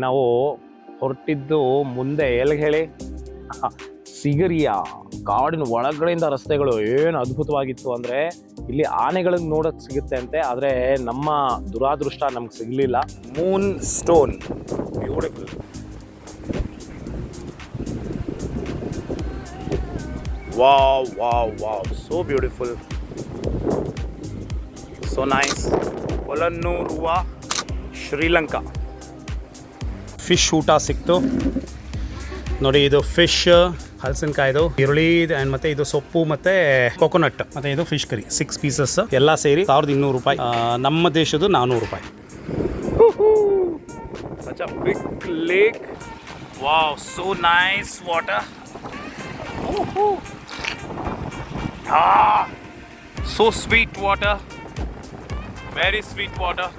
ನಾವು ಹೊರಟಿದ್ದು ಮುಂದೆ ಎಲ್ಲಿಗೆ ಹೇಳಿ? ಸಿಗರಿಯ ಕಾಡಿನ ಒಳಗಡೆಯಿಂದ ರಸ್ತೆಗಳು ಏನು ಅದ್ಭುತವಾಗಿತ್ತು ಅಂದ್ರೆ ಇಲ್ಲಿ ಆನೆಗಳಿಗೆ ನೋಡಕ್ ಸಿಗುತ್ತೆ ಅಂತೆ. ಆದ್ರೆ ನಮ್ಮ ದುರಾದೃಷ್ಟ ನಮ್ಗೆ ಸಿಗ್ಲಿಲ್ಲ. Moon stone beautiful. Wow wow wow, so beautiful, so nice. ಕೊಲನ್ನೂರುವ ಶ್ರೀಲಂಕಾ ಫಿಶ್ ಊಟ ಸಿಕ್ತು ನೋಡಿ. ಇದು ಫಿಶ್, ಹಲಸಿನಕಾಯ್ದು, ಈರುಳ್ಳಿ ಆ್ಯಂಡ್ ಮತ್ತೆ ಇದು ಸೊಪ್ಪು ಮತ್ತೆ ಕೊಕೊನಟ್ ಮತ್ತೆ ಇದು ಫಿಶ್ ಕರಿ 6 ಪೀಸಸ್ ಎಲ್ಲ ಸೇರಿ 1200 ರೂಪಾಯಿ. ನಮ್ಮ ದೇಶದ್ದು 400 ರೂಪಾಯಿ. Such a big lake. Wow, so nice water. So sweet water. Very sweet water.